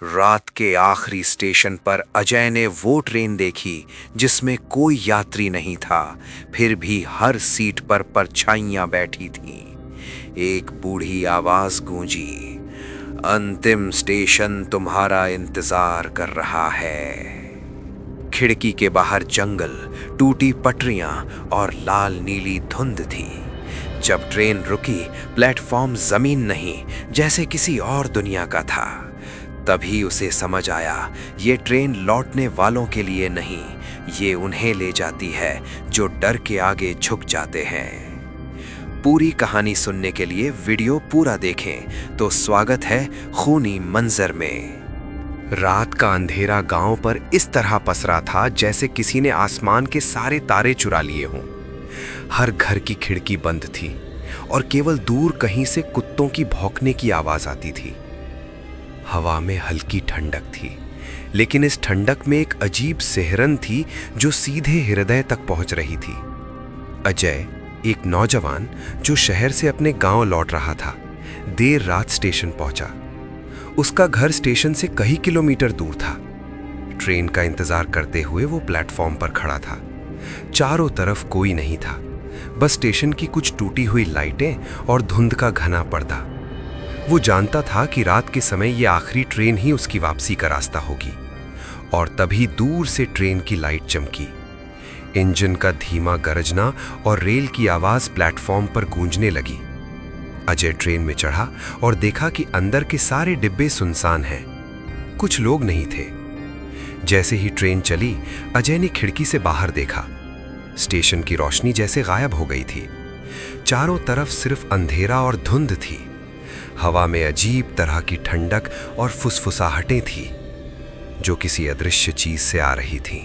रात के आखिरी स्टेशन पर अजय ने वो ट्रेन देखी जिसमें कोई यात्री नहीं था, फिर भी हर सीट पर परछाइयां बैठी थीं। एक बूढ़ी आवाज गूंजी, अंतिम स्टेशन तुम्हारा इंतजार कर रहा है। खिड़की के बाहर जंगल, टूटी पटरियां और लाल नीली धुंध थी। जब ट्रेन रुकी, प्लेटफॉर्म जमीन नहीं, जैसे किसी और दुनिया का था। तभी उसे समझ आया, ये ट्रेन लौटने वालों के लिए नहीं, ये उन्हें ले जाती है जो डर के आगे झुक जाते हैं। पूरी कहानी सुनने के लिए वीडियो पूरा देखें तो स्वागत है खूनी मंजर में। रात का अंधेरा गांव पर इस तरह पसरा था जैसे किसी ने आसमान के सारे तारे चुरा लिए हों। हर घर की खिड़की बंद थी और केवल दूर कहीं से कुत्तों की भौंकने की आवाज आती थी। हवा में हल्की ठंडक थी, लेकिन इस ठंडक में एक अजीब सिहरन थी जो सीधे हृदय तक पहुंच रही थी। अजय, एक नौजवान जो शहर से अपने गांव लौट रहा था, देर रात स्टेशन पहुंचा। उसका घर स्टेशन से कई किलोमीटर दूर था। ट्रेन का इंतजार करते हुए वो प्लेटफॉर्म पर खड़ा था। चारों तरफ कोई नहीं था, बस स्टेशन की कुछ टूटी हुई लाइटें और धुंध का घना पर्दा। वो जानता था कि रात के समय ये आखिरी ट्रेन ही उसकी वापसी का रास्ता होगी। और तभी दूर से ट्रेन की लाइट चमकी। इंजन का धीमा गरजना और रेल की आवाज प्लेटफॉर्म पर गूंजने लगी। अजय ट्रेन में चढ़ा और देखा कि अंदर के सारे डिब्बे सुनसान हैं। कुछ लोग नहीं थे। जैसे ही ट्रेन चली, अजय ने खिड़की से बाहर देखा। स्टेशन की रोशनी जैसे गायब हो गई थी। चारों तरफ सिर्फ अंधेरा और धुंध थी। हवा में अजीब तरह की ठंडक और फुसफुसाहटें थी जो किसी अदृश्य चीज से आ रही थीं।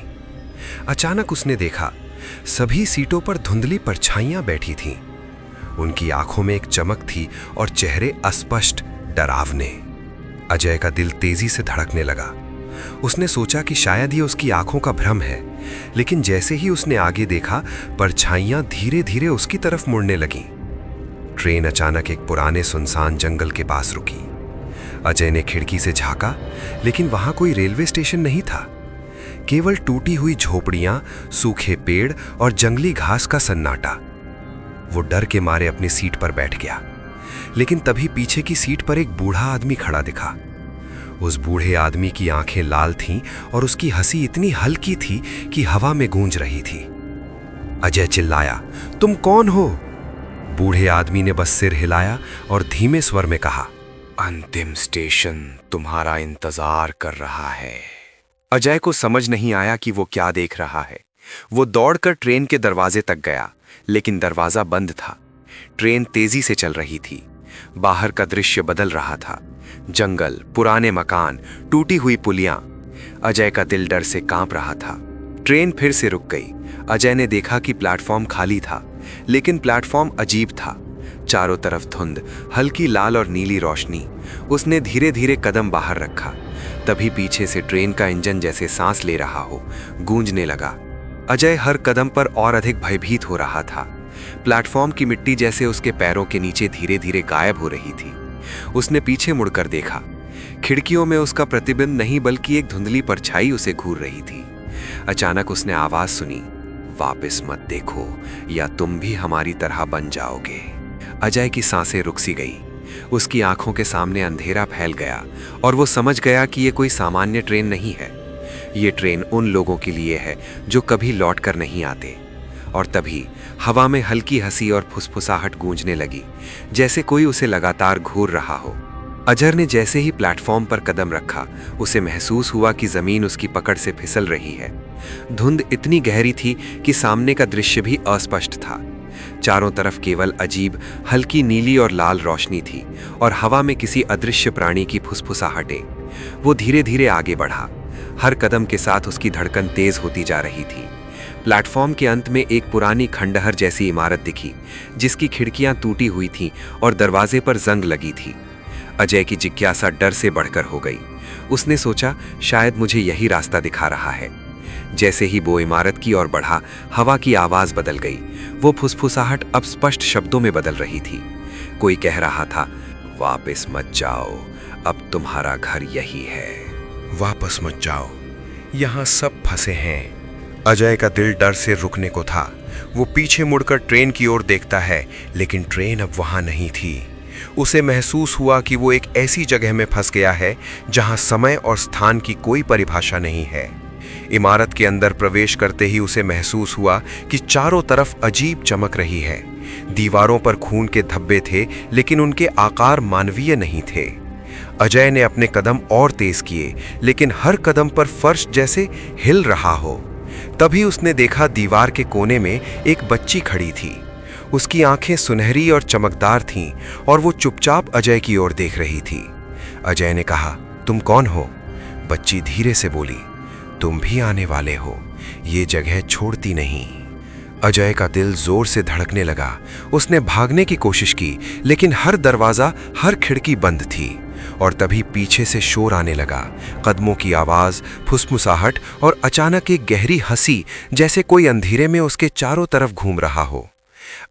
अचानक उसने देखा, सभी सीटों पर धुंधली परछाइयां बैठी थीं। उनकी आंखों में एक चमक थी और चेहरे अस्पष्ट, डरावने। अजय का दिल तेजी से धड़कने लगा। उसने सोचा कि शायद ये उसकी आंखों का भ्रम है, लेकिन जैसे ही उसने आगे देखा, परछाइयां धीरे धीरे उसकी तरफ मुड़ने लगीं। ट्रेन अचानक एक पुराने सुनसान जंगल के पास रुकी। अजय ने खिड़की से झांका, लेकिन वहां कोई रेलवे स्टेशन नहीं था। केवल टूटी हुई झोपड़ियां, सूखे पेड़ और जंगली घास का सन्नाटा। वो डर के मारे अपनी सीट पर बैठ गया, लेकिन तभी पीछे की सीट पर एक बूढ़ा आदमी खड़ा दिखा। उस बूढ़े आदमी की आंखें लाल थीं और उसकी हंसी इतनी हल्की थी कि हवा में गूंज रही थी। अजय चिल्लाया, तुम कौन हो? बूढ़े आदमी ने बस सिर हिलाया और धीमे स्वर में कहा, अंतिम स्टेशन तुम्हारा इंतजार कर रहा है। अजय को समझ नहीं आया कि वो क्या देख रहा है। वो दौड़कर ट्रेन के दरवाजे तक गया, लेकिन दरवाजा बंद था। ट्रेन तेजी से चल रही थी। बाहर का दृश्य बदल रहा था। जंगल, पुराने मकान, टूटी हुई पुलियां। अजय का दिल डर से कांप रहा था। ट्रेन फिर से रुक गई। अजय ने देखा कि प्लेटफॉर्म खाली था, लेकिन प्लेटफॉर्म अजीब था। चारों तरफ धुंध, हल्की लाल और नीली रोशनी। उसने धीरे धीरे कदम बाहर रखा। तभी पीछे से ट्रेन का इंजन जैसे सांस ले रहा हो, गूंजने लगा। अजय हर कदम पर और अधिक भयभीत हो रहा था। प्लेटफॉर्म की मिट्टी जैसे उसके पैरों के नीचे धीरे धीरे गायब हो रही थी। उसने पीछे मुड़कर देखा। खिड़कियों में उसका प्रतिबिंब नहीं, बल्कि एक धुंधली परछाई उसे घूर रही थी। अचानक उसने आवाज सुनी, वापस मत देखो या तुम भी हमारी तरह बन जाओगे। अजय की सांसें रुक सी गई। उसकी आंखों के सामने अंधेरा फैल गया और वो समझ गया कि ये कोई सामान्य ट्रेन नहीं है। ये ट्रेन उन लोगों के लिए है जो कभी लौट कर नहीं आते। और तभी हवा में हल्की हंसी और फुसफुसाहट गूंजने लगी, जैसे कोई उसे लगातार घूर रहा हो। अजय ने जैसे ही प्लेटफॉर्म पर कदम रखा, उसे महसूस हुआ कि जमीन उसकी पकड़ से फिसल रही है। धुंध इतनी गहरी थी कि सामने का दृश्य भी अस्पष्ट था। चारों तरफ केवल अजीब हल्की नीली और लाल रोशनी थी और हवा में किसी अदृश्य प्राणी की फुसफुसाहटें। वो धीरे धीरे आगे बढ़ा। हर कदम के साथ उसकी धड़कन तेज होती जा रही थी। प्लेटफॉर्म के अंत में एक पुरानी खंडहर जैसी इमारत दिखी, जिसकी खिड़कियां टूटी हुई थीं और दरवाजे पर जंग लगी थी। अजय की जिज्ञासा डर से बढ़कर हो गई। उसने सोचा, शायद मुझे यही रास्ता दिखा रहा है। जैसे ही वो इमारत की ओर बढ़ा, हवा की आवाज बदल गई। वो फुसफुसाहट अब स्पष्ट शब्दों में बदल रही थी। कोई कह रहा था, वापस मत जाओ, अब तुम्हारा घर यही है, वापस मत जाओ, यहाँ सब फंसे हैं। अजय का दिल डर से रुकने को था। वो पीछे मुड़कर ट्रेन की ओर देखता है, लेकिन ट्रेन अब वहां नहीं थी। उसे महसूस हुआ कि वो एक ऐसी जगह में फंस गया है जहां समय और स्थान की कोई परिभाषा नहीं है। इमारत के अंदर प्रवेश करते ही उसे महसूस हुआ कि चारों तरफ अजीब चमक रही है। दीवारों पर खून के धब्बे थे, लेकिन उनके आकार मानवीय नहीं थे। अजय ने अपने कदम और तेज किए, लेकिन हर कदम पर फर्श जैसे हिल रहा हो। तभी उसने देखा दीवार के कोने में एक बच्ची खड़ी थी। उसकी आंखें सुनहरी और चमकदार थीं और वो चुपचाप अजय की ओर देख रही थी। अजय ने कहा, तुम कौन हो? बच्ची धीरे से बोली, तुम भी आने वाले हो, ये जगह छोड़ती नहीं। अजय का दिल जोर से धड़कने लगा। उसने भागने की कोशिश की, लेकिन हर दरवाजा, हर खिड़की बंद थी। और तभी पीछे से शोर आने लगा, कदमों की आवाज, फुसफुसाहट और अचानक एक गहरी हंसी, जैसे कोई अंधेरे में उसके चारों तरफ घूम रहा हो।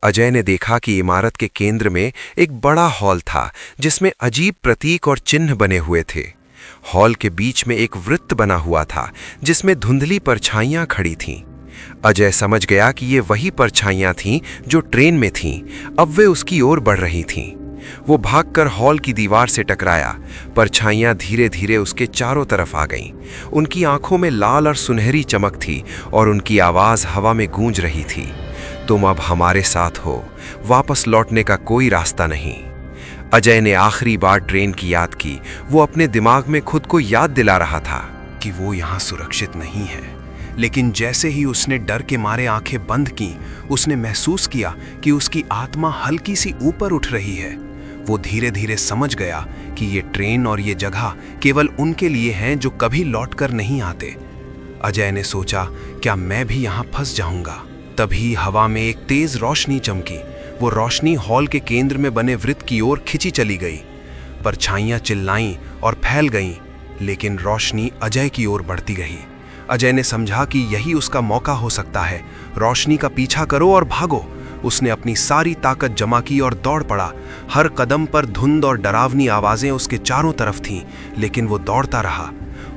अजय ने देखा कि इमारत के केंद्र में एक बड़ा हॉल था, जिसमें अजीब प्रतीक और चिन्ह बने हुए थे। हॉल के बीच में एक वृत्त बना हुआ था, जिसमें धुंधली परछाइयां खड़ी थीं। अजय समझ गया कि ये वही परछाइयां थीं जो ट्रेन में थीं। अब वे उसकी ओर बढ़ रही थीं। वो भागकर हॉल की दीवार से टकराया। परछाइयां धीरे धीरे उसके चारों तरफ आ गईं। उनकी आंखों में लाल और सुनहरी चमक थी और उनकी आवाज हवा में गूंज रही थी, तुम अब हमारे साथ हो, वापस लौटने का कोई रास्ता नहीं। अजय ने आखिरी बार ट्रेन की याद की। वो अपने दिमाग में खुद को याद दिला रहा था कि वो यहाँ सुरक्षित नहीं है। लेकिन जैसे ही उसने डर के मारे आंखें बंद की, उसने महसूस किया कि उसकी आत्मा हल्की सी ऊपर उठ रही है। वो धीरे धीरे समझ गया कि ये ट्रेन और ये जगह केवल उनके लिए हैं जो कभी लौटकर नहीं आते। अजय ने सोचा, क्या मैं भी यहाँ फंस जाऊंगा? तभी हवा में एक तेज रोशनी चमकी। वो रोशनी हॉल के केंद्र में बने वृत्त की ओर खिंची चली गई। परछाइयां चिल्लाईं और फैल गईं, लेकिन रोशनी अजय की ओर बढ़ती गई। अजय ने समझा कि यही उसका मौका हो सकता है। रोशनी का पीछा करो और भागो। उसने अपनी सारी ताकत जमा की और दौड़ पड़ा। हर कदम पर धुंध और डरावनी आवाजें उसके चारों तरफ थीं, लेकिन वो दौड़ता रहा।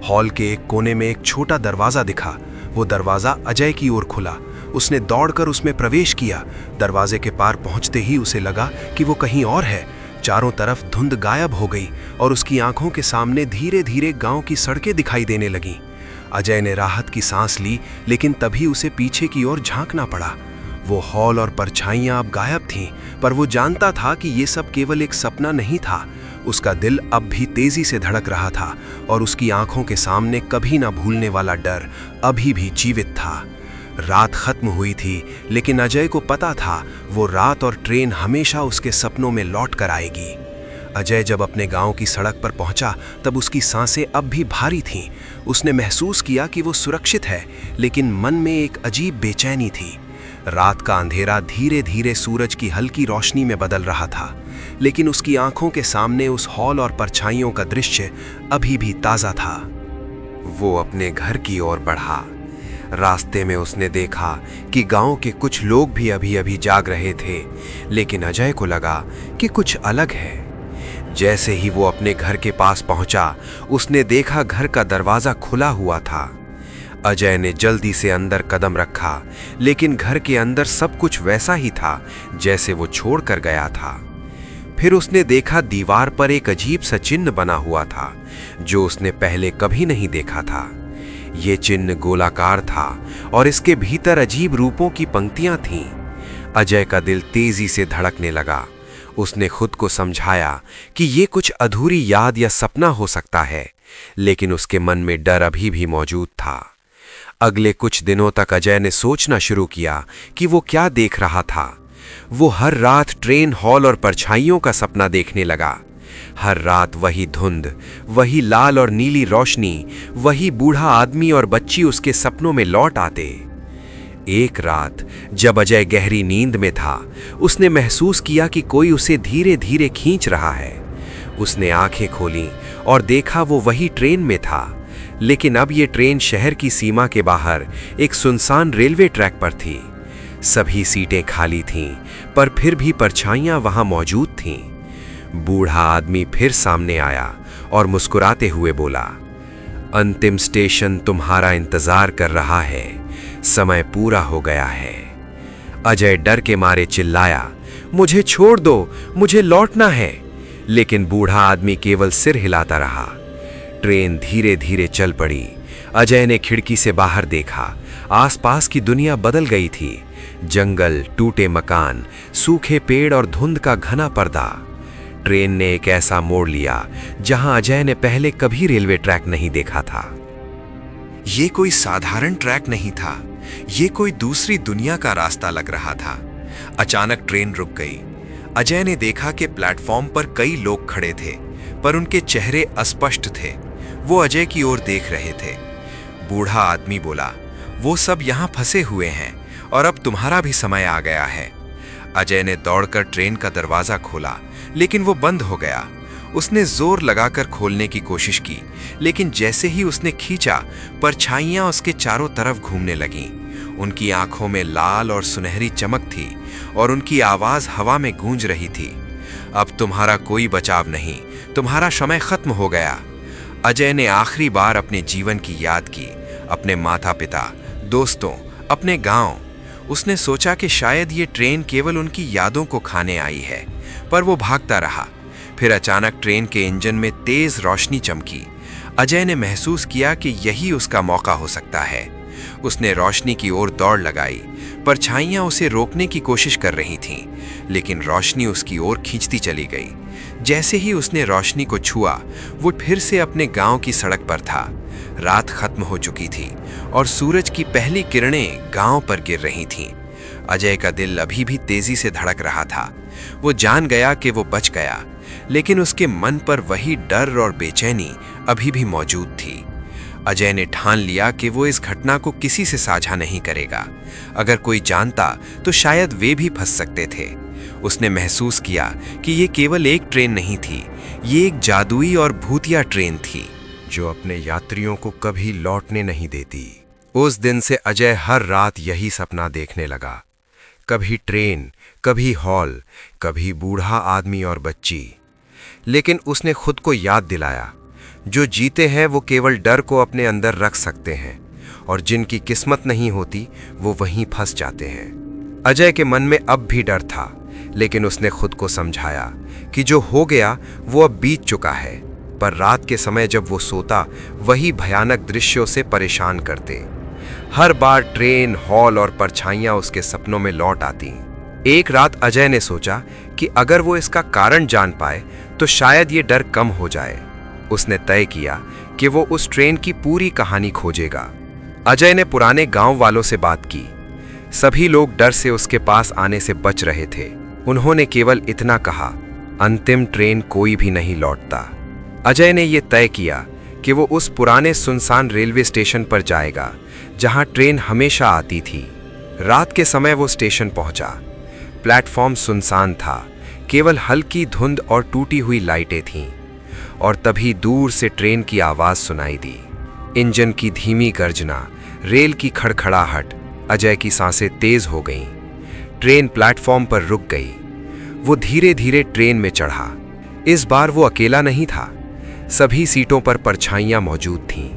हॉल के एक कोने में एक छोटा दरवाजा दिखा। वो दरवाजा अजय की ओर खुला। उसने दौड़कर उसमें प्रवेश किया। दरवाजे के पार पहुंचते ही उसे लगा कि वो कहीं और है। चारों तरफ धुंध गायब हो गई और उसकी आंखों के सामने धीरे धीरे गांव की सड़कें दिखाई देने लगीं। अजय ने राहत की सांस ली, लेकिन तभी उसे पीछे की ओर झांकना पड़ा। वो हॉल और परछाइयां अब गायब थीं, पर वो जानता था कि ये सब केवल एक सपना नहीं था। उसका दिल अब भी तेजी से धड़क रहा था और उसकी आंखों के सामने कभी ना भूलने वाला डर अभी भी जीवित था। रात खत्म हुई थी, लेकिन अजय को पता था वो रात और ट्रेन हमेशा उसके सपनों में लौट कर आएगी। अजय जब अपने गांव की सड़क पर पहुंचा, तब उसकी सांसें अब भी भारी थीं। उसने महसूस किया कि वो सुरक्षित है, लेकिन मन में एक अजीब बेचैनी थी। रात का अंधेरा धीरे धीरे सूरज की हल्की रोशनी में बदल रहा था, लेकिन उसकी आंखों के सामने उस हॉल और परछाइयों का दृश्य अभी भी ताजा था। वो अपने घर की ओर बढ़ा। रास्ते में उसने देखा कि गांव के कुछ लोग भी अभी अभी जाग रहे थे, लेकिन अजय को लगा कि कुछ अलग है। जैसे ही वो अपने घर के पास पहुंचा, उसने देखा घर का दरवाजा खुला हुआ था। अजय ने जल्दी से अंदर कदम रखा, लेकिन घर के अंदर सब कुछ वैसा ही था जैसे वो छोड़ कर गया था। फिर उसने देखा दीवार पर एक अजीब सा चिन्ह बना हुआ था, जो उसने पहले कभी नहीं देखा था। ये चिन्ह गोलाकार था और इसके भीतर अजीब रूपों की पंक्तियां थीं। अजय का दिल तेजी से धड़कने लगा। उसने खुद को समझाया कि ये कुछ अधूरी याद या सपना हो सकता है, लेकिन उसके मन में डर अभी भी मौजूद था। अगले कुछ दिनों तक अजय ने सोचना शुरू किया कि वो क्या देख रहा था। वो हर रात ट्रेन, हॉल और परछाइयों का सपना देखने लगा। हर रात वही धुंध, वही लाल और नीली रोशनी, वही बूढ़ा आदमी और बच्ची उसके सपनों में लौट आते। एक रात जब अजय गहरी नींद में था, उसने महसूस किया कि कोई उसे धीरे धीरे खींच रहा है। उसने आंखें खोलीं और देखा वो वही ट्रेन में था, लेकिन अब ये ट्रेन शहर की सीमा के बाहर एक सुनसान रेलवे ट्रैक पर थी। सभी सीटें खाली थीं, पर फिर भी परछाइयां वहां मौजूद थीं। बूढ़ा आदमी फिर सामने आया और मुस्कुराते हुए बोला, अंतिम स्टेशन तुम्हारा इंतजार कर रहा है, समय पूरा हो गया है। अजय डर के मारे चिल्लाया, मुझे छोड़ दो, मुझे लौटना है। लेकिन बूढ़ा आदमी केवल सिर हिलाता रहा। ट्रेन धीरे धीरे चल पड़ी। अजय ने खिड़की से बाहर देखा। आसपास की दुनिया बदल गई थी। जंगल, टूटे मकान, सूखे पेड़ और धुंध का घना पर्दा। ट्रेन ने एक ऐसा मोड़ लिया जहां अजय ने पहले कभी रेलवे ट्रैक नहीं देखा था। ये कोई साधारण ट्रैक नहीं था, ये कोई दूसरी दुनिया का रास्ता लग रहा था। अचानक ट्रेन रुक गई। अजय ने देखा कि प्लेटफॉर्म पर कई लोग खड़े थे, पर उनके चेहरे अस्पष्ट थे। वो अजय की ओर देख रहे थे। बूढ़ा आदमी बोला, वो सब यहां फंसे हुए हैं और अब तुम्हारा भी समय आ गया है। अजय ने दौड़कर ट्रेन का दरवाजा खोला, लेकिन वो बंद हो गया। उसने जोर लगाकर खोलने की कोशिश की, लेकिन जैसे ही उसने खींचा, परछाइयां उसके चारों तरफ घूमने लगीं। उनकी आंखों में लाल और सुनहरी चमक थी और उनकी आवाज हवा में गूंज रही थी, अब तुम्हारा कोई बचाव नहीं, तुम्हारा समय खत्म हो गया। अजय ने आखिरी बार अपने जीवन की याद की, अपने माता पिता, दोस्तों, अपने गांव। उसने सोचा कि शायद ये ट्रेन केवल उनकी यादों को खाने आई है, पर वो भागता रहा। फिर अचानक ट्रेन के इंजन में तेज रोशनी चमकी। अजय ने महसूस किया कि यही उसका मौका हो सकता है। उसने रोशनी की ओर दौड़ लगाई। परछाइयां उसे रोकने की कोशिश कर रही थीं, लेकिन रोशनी उसकी ओर खींचती चली गई। जैसे ही उसने रोशनी को छुआ, वो फिर से अपने गांव की सड़क पर था। रात खत्म हो चुकी थी और सूरज की पहली किरणें गांव पर गिर रही थीं। अजय का दिल अभी भी तेजी से धड़क रहा था। वो जान गया कि वो बच गया, लेकिन उसके मन पर वही डर और बेचैनी अभी भी मौजूद थी। अजय ने ठान लिया कि वो इस घटना को किसी से साझा नहीं करेगा। अगर कोई जानता तो शायद वे भी फंस सकते थे। उसने महसूस किया कि ये केवल एक ट्रेन नहीं थी, ये एक जादुई और भूतिया ट्रेन थी जो अपने यात्रियों को कभी लौटने नहीं देती। उस दिन से अजय हर रात यही सपना देखने लगा, कभी ट्रेन, कभी हॉल, कभी बूढ़ा आदमी और बच्ची। लेकिन उसने खुद को याद दिलाया, जो जीते हैं वो केवल डर को अपने अंदर रख सकते हैं, और जिनकी किस्मत नहीं होती वो वहीं फंस जाते हैं। अजय के मन में अब भी डर था, लेकिन उसने खुद को समझाया कि जो हो गया वो अब बीत चुका है। पर रात के समय जब वो सोता, वही भयानक दृश्यों से परेशान करते। हर बार ट्रेन, हॉल और परछाइयां उसके सपनों में लौट आती। एक रात अजय ने सोचा कि अगर वो इसका कारण जान पाए तो शायद ये डर कम हो जाए। उसने तय किया कि वो उस ट्रेन की पूरी कहानी खोजेगा। अजय ने पुराने गांव वालों से बात की। सभी लोग डर से उसके पास आने से बच रहे थे। उन्होंने केवल इतना कहा, अंतिम ट्रेन कोई भी नहीं लौटता। अजय ने यह तय किया कि वो उस पुराने सुनसान रेलवे स्टेशन पर जाएगा जहां ट्रेन हमेशा आती थी। रात के समय वो स्टेशन पहुंचा। प्लेटफॉर्म सुनसान था, केवल हल्की धुंध और टूटी हुई लाइटें थीं। और तभी दूर से ट्रेन की आवाज सुनाई दी। इंजन की धीमी गर्जना, रेल की खड़खड़ाहट। अजय की सांसें तेज हो गईं। ट्रेन प्लेटफॉर्म पर रुक गई। वो धीरे धीरे ट्रेन में चढ़ा। इस बार वो अकेला नहीं था। सभी सीटों पर परछाइयां मौजूद थीं।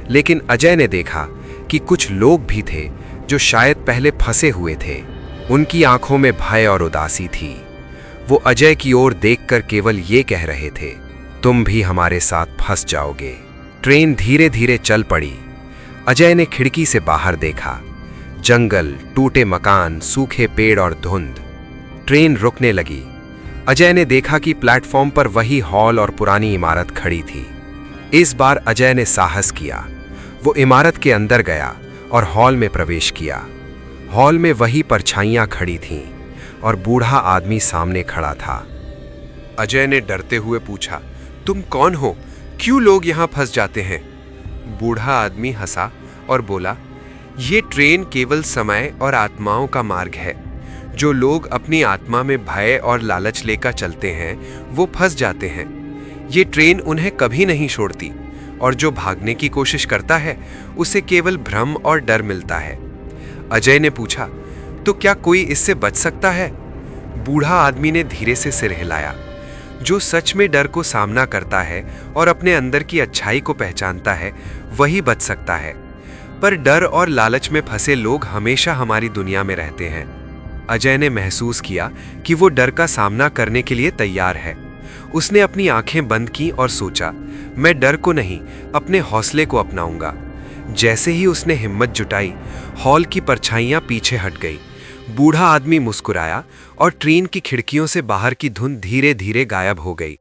लेकिन अजय ने देखा कि कुछ लोग भी थे जो शायद पहले फंसे हुए थे। उनकी आंखों में भय और उदासी थी। वो अजय की ओर देखकर केवल ये कह रहे थे, तुम भी हमारे साथ फंस जाओगे। ट्रेन धीरे धीरे चल पड़ी। अजय ने खिड़की से बाहर देखा। जंगल, टूटे मकान, सूखे पेड़ और धुंध। ट्रेन रुकने लगी। अजय ने देखा कि प्लेटफॉर्म पर वही हॉल और पुरानी इमारत खड़ी थी। इस बार अजय ने साहस किया। वो इमारत के अंदर गया और हॉल में प्रवेश किया। हॉल में वही परछाइयां खड़ी थीं और बूढ़ा आदमी सामने खड़ा था। अजय ने डरते हुए पूछा, तुम कौन हो? क्यों लोग यहां फंस जाते हैं? बूढ़ा आदमी हंसा और बोला, ये ट्रेन केवल समय और आत्माओं का मार्ग है। जो लोग अपनी आत्मा में भय और लालच लेकर चलते हैं वो फंस जाते हैं। ये ट्रेन उन्हें कभी नहीं छोड़ती, और जो भागने की कोशिश करता है उसे केवल भ्रम और डर मिलता है। अजय ने पूछा, तो क्या कोई इससे बच सकता है? बूढ़ा आदमी ने धीरे से सिर हिलाया। जो सच में डर को सामना करता है और अपने अंदर की अच्छाई को पहचानता है, वही बच सकता है। पर डर और लालच में फंसे लोग हमेशा हमारी दुनिया में रहते हैं। अजय ने महसूस किया कि वो डर का सामना करने के लिए तैयार है। उसने अपनी आंखें बंद की और सोचा, मैं डर को नहीं, अपने हौसले को अपनाऊंगा। जैसे ही उसने हिम्मत जुटाई, हॉल की परछाइयां पीछे हट गई। बूढ़ा आदमी मुस्कुराया और ट्रेन की खिड़कियों से बाहर की धुंध धीरे धीरे गायब हो गई।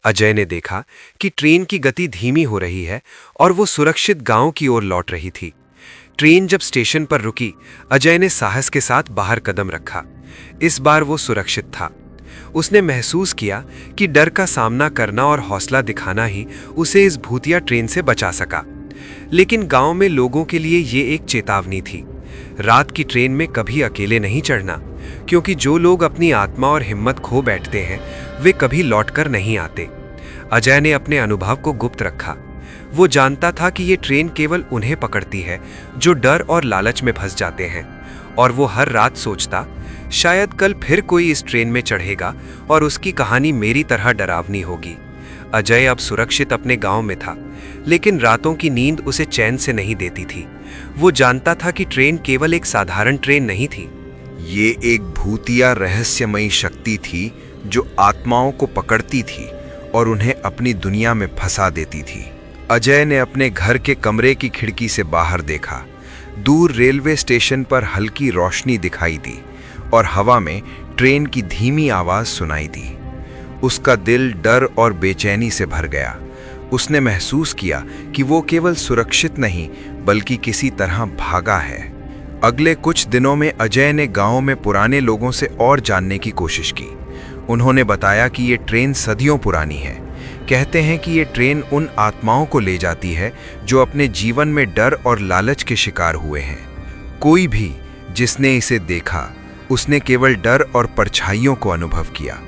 अजय ने देखा कि ट्रेन की गति धीमी हो रही है और वो सुरक्षित गांव की ओर लौट रही थी। ट्रेन जब स्टेशन पर रुकी, अजय ने साहस के साथ बाहर कदम रखा। इस बार वो सुरक्षित था। उसने महसूस किया कि डर का सामना करना और हौसला दिखाना ही उसे इस भूतिया ट्रेन से बचा सका। लेकिन गांव में लोगों के लिए ये एक चेतावनी थी। रात की ट्रेन में कभी अकेले नहीं चढ़ना, क्योंकि जो लोग अपनी आत्मा और हिम्मत खो बैठते हैं, वे कभी लौटकर नहीं आते। अजय ने अपने अनुभव को गुप्त रखा। वो जानता था कि ये ट्रेन केवल उन्हें पकड़ती है जो डर और लालच में फंस जाते हैं, और वो हर रात सोचता, शायद कल फिर कोई इस ट्रेन में चढ़ेगा और उसकी कहानी मेरी तरह डरावनी होगी। अजय अब सुरक्षित अपने गांव में था, लेकिन रातों की नींद उसे चैन से नहीं देती थी। वो जानता था कि ट्रेन केवल एक साधारण ट्रेन नहीं थी। ये एक भूतिया रहस्यमयी शक्ति थी जो आत्माओं को पकड़ती थी और उन्हें अपनी दुनिया में फंसा देती थी। अजय ने अपने घर के कमरे की खिड़की से बाहर देखा। दूर रेलवे स्टेशन पर हल्की रोशनी दिखाई दी और हवा में ट्रेन की धीमी आवाज सुनाई दी। उसका दिल डर और बेचैनी से भर गया। उसने महसूस किया कि वो केवल सुरक्षित नहीं, बल्कि किसी तरह भागा है। अगले कुछ दिनों में अजय ने गांव में पुराने लोगों से और जानने की कोशिश की। उन्होंने बताया कि ये ट्रेन सदियों पुरानी है। कहते हैं कि ये ट्रेन उन आत्माओं को ले जाती है जो अपने जीवन में डर और लालच के शिकार हुए हैं। कोई भी जिसने इसे देखा, उसने केवल डर और परछाइयों को अनुभव किया।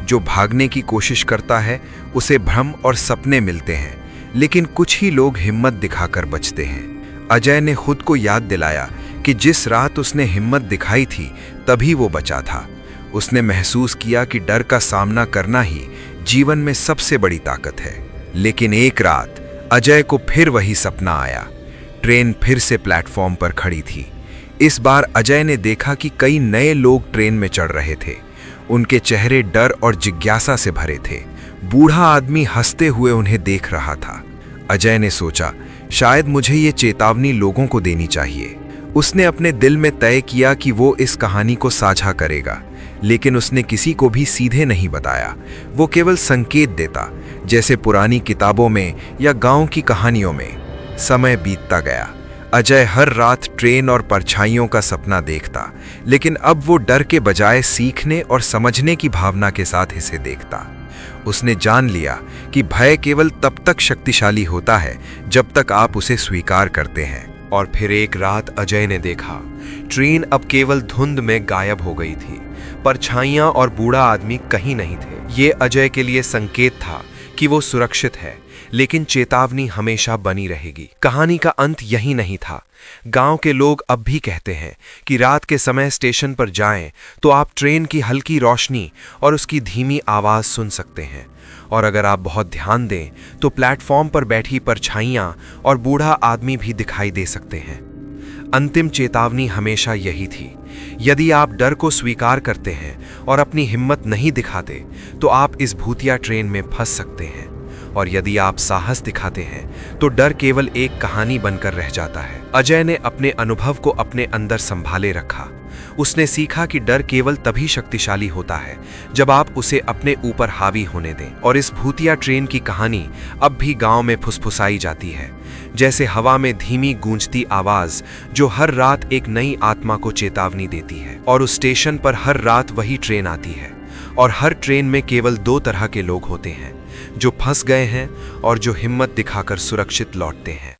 जो भागने की कोशिश करता है, उसे भ्रम और सपने मिलते हैं, लेकिन कुछ ही लोग हिम्मत दिखाकर बचते हैं। अजय ने खुद को याद दिलाया कि जिस रात उसने हिम्मत दिखाई थी, तभी वो बचा था। उसने महसूस किया कि डर का सामना करना ही जीवन में सबसे बड़ी ताकत है। लेकिन एक रात अजय को फिर वही सपना आया। ट्रेन फिर से प्लेटफॉर्म पर खड़ी थी। इस बार अजय ने देखा कि कई नए लोग ट्रेन में चढ़ रहे थे। उनके चेहरे डर और जिज्ञासा से भरे थे। बूढ़ा आदमी हंसते हुए उन्हें देख रहा था। अजय ने सोचा, शायद मुझे ये चेतावनी लोगों को देनी चाहिए। उसने अपने दिल में तय किया कि वो इस कहानी को साझा करेगा, लेकिन उसने किसी को भी सीधे नहीं बताया। वो केवल संकेत देता, जैसे पुरानी किताबों में या गांव की कहानियों में। समय बीतता गया। अजय हर रात ट्रेन और परछाइयों का सपना देखता, लेकिन अब वो डर के बजाय सीखने और समझने की भावना के साथ इसे देखता। उसने जान लिया कि भय केवल तब तक शक्तिशाली होता है जब तक आप उसे स्वीकार करते हैं। और फिर एक रात अजय ने देखा, ट्रेन अब केवल धुंध में गायब हो गई थी। परछाइयां और बूढ़ा आदमी कहीं नहीं थे। ये अजय के लिए संकेत था कि वो सुरक्षित है, लेकिन चेतावनी हमेशा बनी रहेगी। कहानी का अंत यही नहीं था। गांव के लोग अब भी कहते हैं कि रात के समय स्टेशन पर जाएं तो आप ट्रेन की हल्की रोशनी और उसकी धीमी आवाज सुन सकते हैं, और अगर आप बहुत ध्यान दें तो प्लेटफॉर्म पर बैठी परछाइयां और बूढ़ा आदमी भी दिखाई दे सकते हैं। अंतिम चेतावनी हमेशा यही थी, यदि आप डर को स्वीकार करते हैं और अपनी हिम्मत नहीं दिखाते तो आप इस भूतिया ट्रेन में फंस सकते हैं, और यदि आप साहस दिखाते हैं तो डर केवल एक कहानी बनकर रह जाता है। अजय ने अपने अनुभव को अपने अंदर संभाले रखा। उसने सीखा कि डर केवल तभी शक्तिशाली होता है जब आप उसे अपने ऊपर हावी होने दें। और इस भूतिया ट्रेन की कहानी अब भी गांव में फुसफुसाई जाती है, जैसे हवा में धीमी गूंजती आवाज जो हर रात एक नई आत्मा को चेतावनी देती है। और उस स्टेशन पर हर रात वही ट्रेन आती है, और हर ट्रेन में केवल दो तरह के लोग होते हैं, जो फंस गए हैं और जो हिम्मत दिखाकर सुरक्षित लौटते हैं।